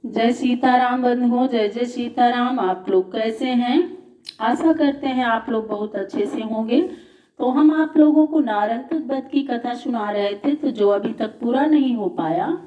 जय सीताराम बंधुओं, जय जय सीताराम। आप लोग कैसे हैं? आशा करते हैं आप लोग बहुत अच्छे से होंगे। तो हम आप लोगों को नारंतक वध की कथा सुना रहे थे, तो जो अभी तक पूरा नहीं हो पाया,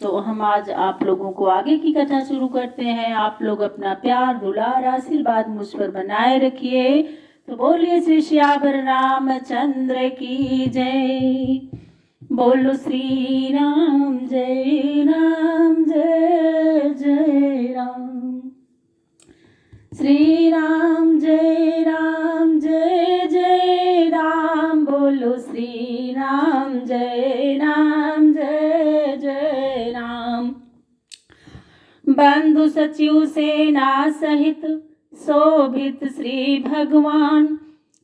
तो हम आज आप लोगों को आगे की कथा शुरू करते हैं। आप लोग अपना प्यार, दुलार, आशीर्वाद मुझ पर बनाए रखिए। तो बोलिए श्री श्यावर रामचंद्र की जय। बोलो श्री राम जय जय राम। श्री राम जय राम। बोलो श्री राम जय जय राम। बंधु सचिव सेना सहित शोभित श्री भगवान,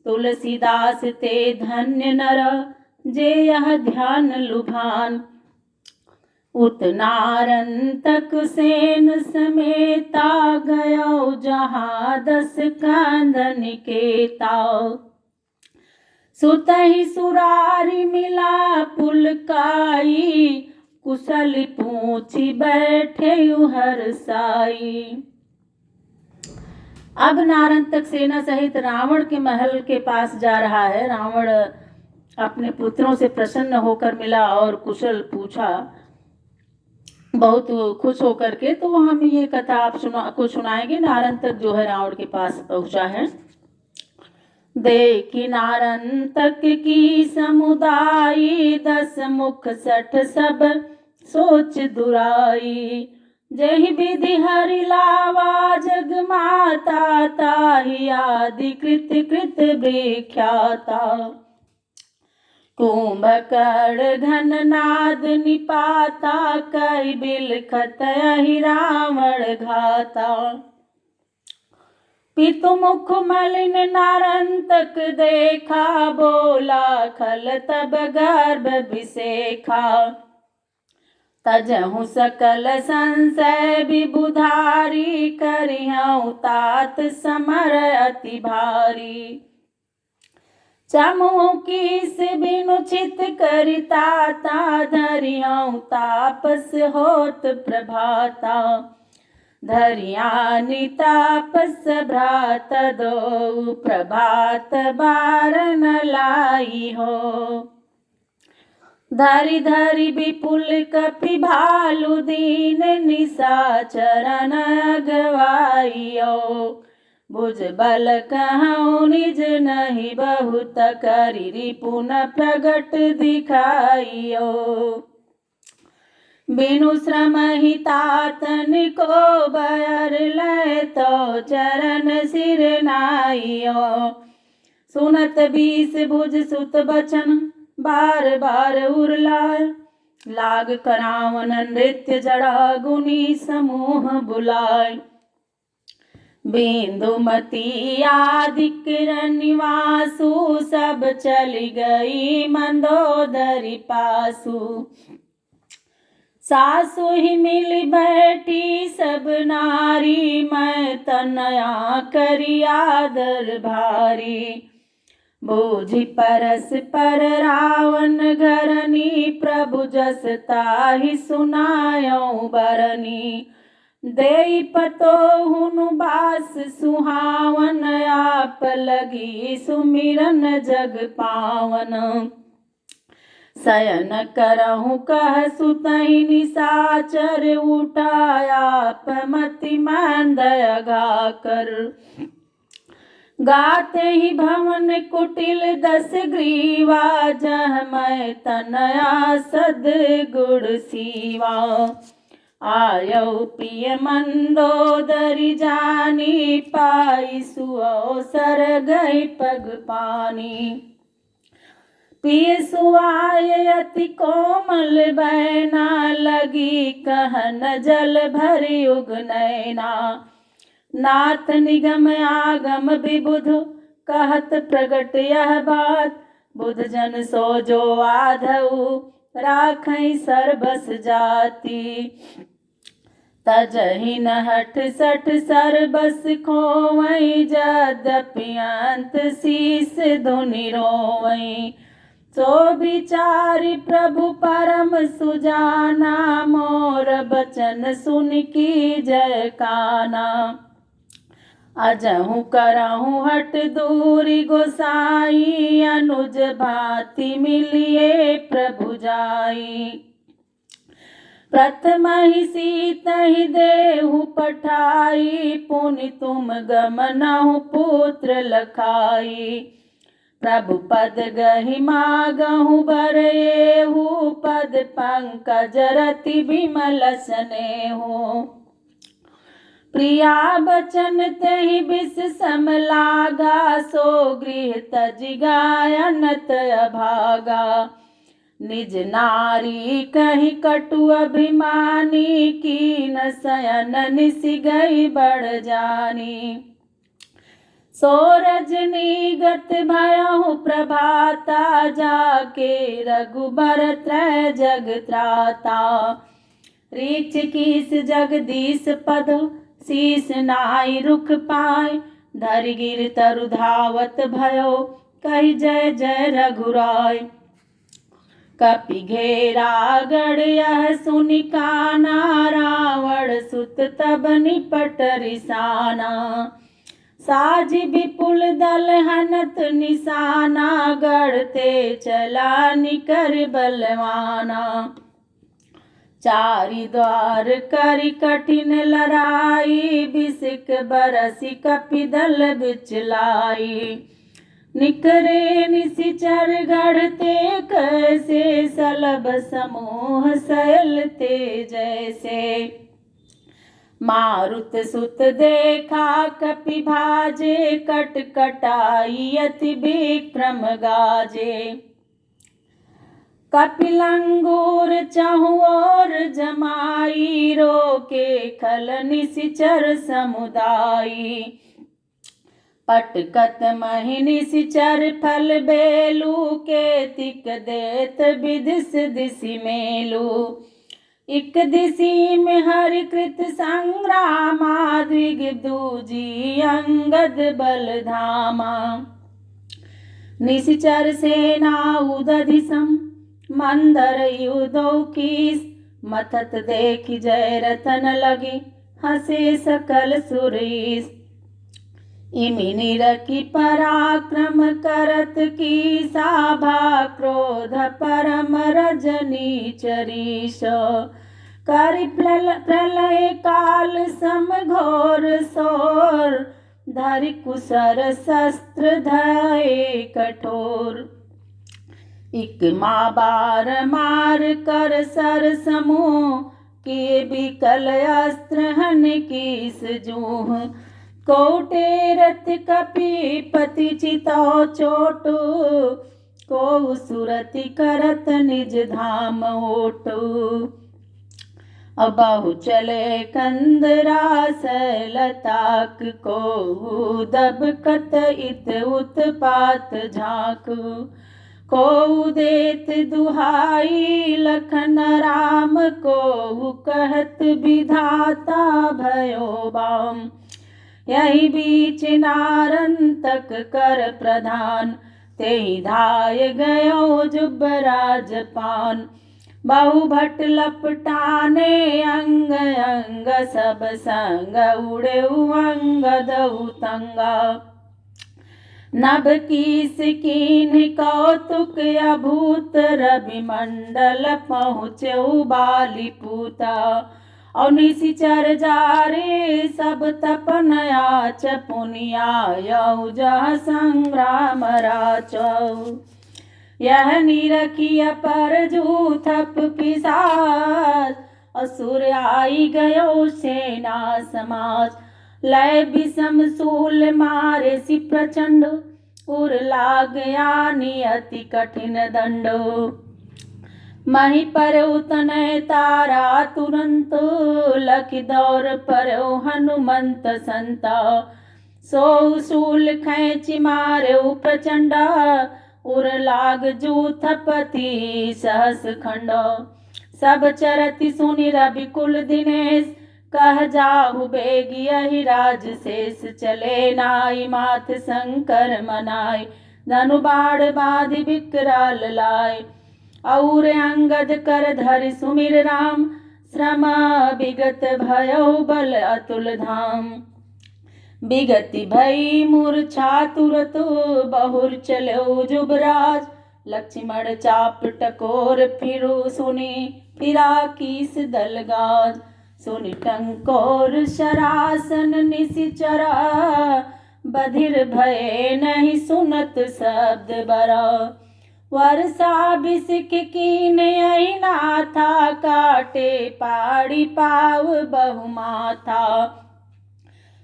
तुलसीदास ते धन्य नर जे यह ध्यान लुभान। उत नारंतक सेन समेता गयो जहाँ 10 कंदन केता। सुतहि सुरारी मिला पुलकाई, कुशल पूछी बैठे हरसाई। अब नारंतक सेना सहित रावण के महल के पास जा रहा है। रावण अपने पुत्रों से प्रसन्न होकर मिला और कुशल पूछा, बहुत खुश होकर के। तो हम ये कथा आप सुनाएंगे। नारंतक जो है रावण के पास पहुंचा है। देखी नारंतक की समुदायी, 10 मुख 60 सब सोच दुराई। जहि विधि हरि लावा जग माता, ताहि आदि कृत कृत विख्याता। कुंभकर्ण घन नाद निपाता, कई बिलखत यहि रावण घाता। पितु मुख मलिन नारंतक देखा, बोला खल तब गर्भ विसेखा। तजहु सकल संशय विबुधारी, करिहु तात समर अति भारी। चमु कीस बिनु चित करिताता, धरियौ तापस होत प्रभाता। धरियानि तापस भ्रात दो, प्रभात बारन लाई हो। धरि धरि विपुल कपि भालु दीन, निशाचरन अगवाइयो। भुज बल कहूँ निज नहीं बहुत, करि रिपुन प्रगट दिखाइयो। बिनु श्रम ही तातन को बर लय, तो चरण सिर नाइयो। सुनत 20 भुज सुत बचन, बार बार उरलाय। लाग करावन नृत्य जड़ा, गुनी समूह बुलाय। बिंदुमती आदि किरण निवासु, सब चली गई मंदोदरी पासु। सासु ही मिली बैठी सब नारी, मैं तनया करी आदर भारी। बूझी परस पर रावण घरनी, प्रभु जस ताहि सुनायो बरनी। देई पतो हुनु बास सुहावन, आप लगी सुमिरन जग पावन। शयन करहु कह सुतहि निशाचर, उठाया मति मंद अघा कर। गाते ही भवन कुटिल 10 ग्रीवा, जह मैं तनया सद गुण सीवा। आयो पिय मंदोदरी जानी, पाई सुअवसर गई पग पानी। पिय सुआय अति कोमल बैना, लगी कहन जल भरि उग नैना। नाथ निगम आगम विबुध, कहत प्रगट यह बात। बुध जन सो जो आधऊ, राखई सर्बस जाति। तजहि न हठ सठ सर्बस खोवई, यद्यपि अंत शीस धुनि रोवई। सो बिचारी प्रभु परम सुजाना, मोर बचन सुन की जय काना। अजहु करहु हट दूरी गोसाई, अनुज भांति मिलिए प्रभु जाई। प्रथम ही सीत ही देहु पठाई, पुनि तुम गमनहु पुत्र लखाई। प्रभु पद गहि मागहु बरएहु, पद पंकज रति विमल स्नेहु। प्रिया बचन तेहि बिस सम लागा, सो गृह तजि गायनत अभागा। निज नारी कहि कटु अभिमानी, कीन शयन निसि गई बढ़ जानी। सो रजनीगत भयहु प्रभाता, जाके रघुबर त्रय जग त्राता। रीछ कीस जगदीश पद, शीस नाई रुख पाए। धरि गिर तरु धावत भयो, कहि जय जय रघुराय। कपि घेरा गढ़ यह सुनि काना, रावण सुत तब निपट रिसाना। साज विपुल दल हनत निशाना, गढ़ते चला निकर बलवाना। चारि द्वार करि कठिन लड़ाई, बिसिक बरसि कपि दल बिचलाई। निकरे निशिचर गढ़ते कैसे, सलभ समूह सैलते जैसे। मारुत सुत देखा कपि भाजे, कटकटाई अति विक्रम गाजे। कपिलंगूर चहु और जमाई, रोके खल निशिचर समुदाई। पटकत महि निशिचर फल बेलू, केतिक देत विदिश दिशि मेलू। इक दिशि में हरि कृत संग्रामा, द्विग दूजी अंगद बल धामा। निशिचर सेना उदधिसम, मंदर युधौ कीस। मथत देखि जय रतन लगे, हसे सकल सुरीस। इमि निरखि पराक्रम करत की, साभा क्रोध परम रजनी चरीश। करि प्रलय काल सम घोर सोर, धरि कुशर शस्त्र धये कठोर। इक माँ बार मार कर सर समूह, किए बिकल अस्त्र हन कीस जूह। कोटे रथ कपि पति चितौ चोटु, को सुरति करत निज धाम ओटु। अबहु चले कंदरा सैलताक, को दबकत इत उत्पात झाक। को देत दुहाई लखन राम, को कहत विधाता भयो बाम। यही बीच नारंतक कर प्रधान, तेहि धाय गयो जुबराज पान। बहु भट लपटाने अंग अंग, सब संग उड़े अंगद उतंगा। नभ कीस कीन्ह कौतुक अभूत, रवि मंडल पहुँचऊ बालीपूता। और निशिचर जारे सब तपन आच, पुनियायऊ जह संग्राम राचौ। यह निरखिय पर जूथप पिशाच, असुर आई गयो सेना समाज। लय विषम शूल मारे सि प्रचंड, उर लाग यानि अति कठिन दंड। मही पर उतने तारा तुरंत, लखि दौर पर हनुमंत संता। सो शूल खैंचि मारे प्रचंडा, उर लाग जूथपति सहस खंड। सब चरति सुनि रवि कुल दिनेश, कह जाहु बेगी यही राज शेष। चले नाई माथ शंकर मनाय, धनु बाढ़ बाधि विकराल लाए। और अंगद कर धरि सुमिर राम, श्रम विगत भयो बल अतुल धाम। विगति भई मूर्छा तुरत बहुर चलो जुबराज, लक्ष्मण चाप टकोर फिरु सुनी फिरा कीस दलगाज। सुनि टंकोर शरासन निशिचरा, बधिर भये नहीं सुनत शब्द बरा। वर्षा बिसिक कीन यही नाथा, काटे पाड़ी पाव बहुमाथा।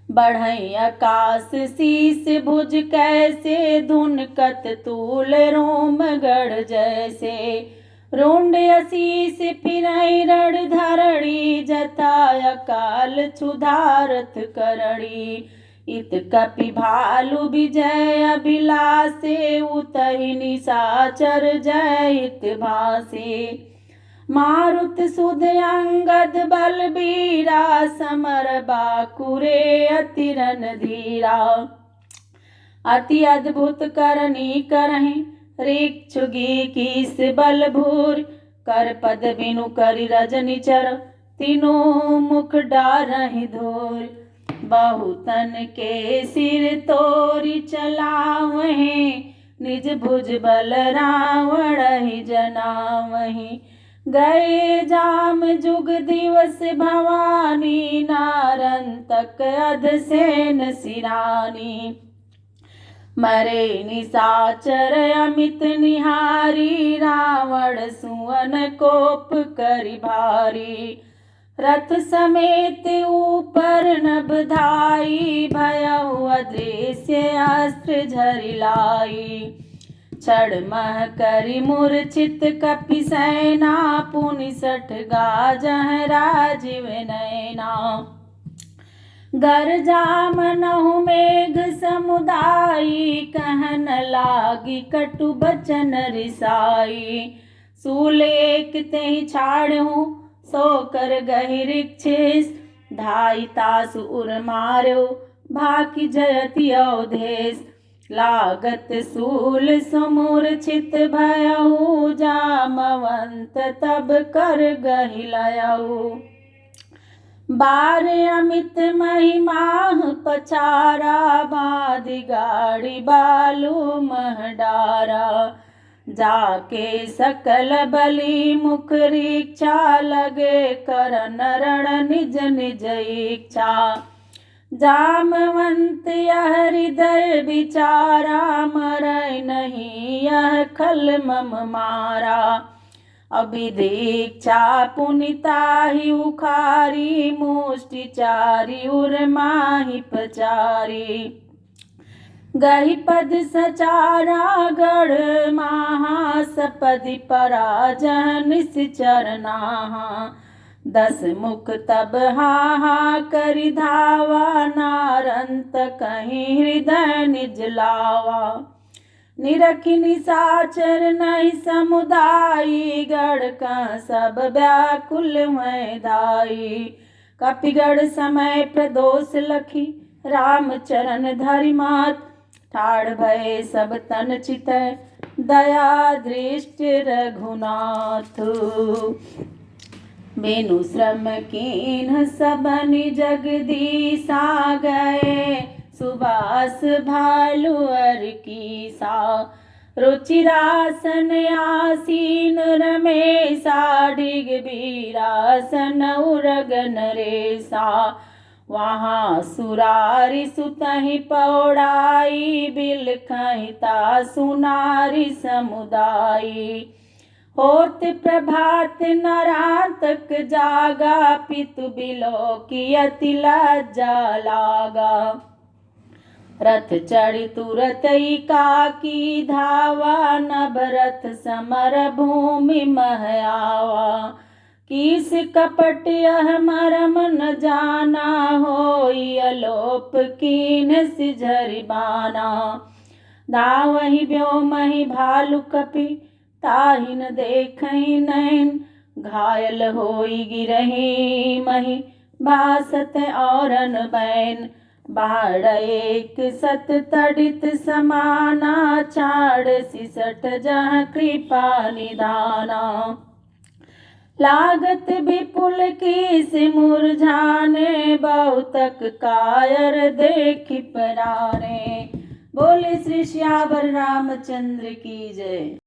बढ़ई आकाश शीस भुज कैसे, धुनकत तूल रोम गढ़ जैसे। रोंड असीस फिरई रण धरणी, जथा अकाल क्षुधारथ करणी। इत कपि भालु विजय अभिलाषे, उतहि निशाचर जय हित भासे। मारुत सुध अंगद बलबीरा, समर बाकुरे अति रणधीरा। अति अद्भुत करनी करहि, ऋक्षुगी कीस बल भूर। कर पद बिनु करि रजनिचर, तीनों मुख डारहि धूर। बहुतन के सिर तोरि चलावहि, निज भुज बल रावण ही जनावहि। गए जाम जुग दिवस भवानी, नारंतक अधसेन सिरानी। मरे निशाचर अमित निहारी, रावण सुअन कोप करि भारी। रथ समेत ऊपर नभ धाई, भयउ अदृश्य अस्त्र झरि लाई। क्षण मह करि मूर्छित कपि सेना, पुनि सठ गाजह राजीव नैना। गरजा मनहु मेघ समुदायी, कहन लागी कटु बचन रिसाई। सूल एक तेहि छाड़हु, सो कर गहि ऋक्षेश। धाई तासु उर मार्यो, भाकि जयति अवधेश। लागत सूल सुमूर्छित भयउ, जामवंत तब कर गहि लयउ। बार अमित महिमाह पछारा, बाधि गाड़ी बालू मह डारा। जाके सकल बलि मुख रीक्षा, लगे करन रण निज निज इच्छा। जामवंत यह हृदय विचारा, मरै नहीं यह खल मम मारा। अभिदीक्षा पुनिताहि उखारी, मुष्टिचारी उर माहि पचारी। गहि पद सचारा गढ़ माहा, सपदि पराजह निश्चर नाहा। 10 मुख तब हाहा करि धावा, नारंत कहीं हृदय निज लावा। निरखि निशाचर नहीं समुदायी, गढ़ का सब व्याकुल मैं दाई। कपिगढ़ समय प्रदोष लखी, राम चरण धरि मात। ठाड़ भय सब तन चितै, दया दृष्टि रघुनाथ। बेनु श्रम कीन्ह सबनि जगदीसा, गए सुबास भालु अर कीसा। रुचिरासन आसीन रमेशा, डिग बीरासन उरग नरेशा। वहाँ सुरारी सुतहि पौड़ाई, बिलखहि तासु नारी समुदाई। होत प्रभात नरातक जागा, पितु बिलोकी अति लज्जा लागा। रथ चढ़ी तुरत एकाकी धावा, नभ रथ समर भूमि मह आवा। किस कपट यह मरम न जाना, होई अलोप कीन सिझरि बाना। दावहि व्योमहि भालु कपि, ताहि न देखहि नैन। घायल होई गिरहि महि, भासत औरन बैन। बाढ़ एक सत तड़ित समाना, छाड़ सिसट जह कृपा निदाना। लागत विपुल की से मुरझाने, बहुतक कायर देखि पराने। बोले श्री श्यावर रामचंद्र की जय।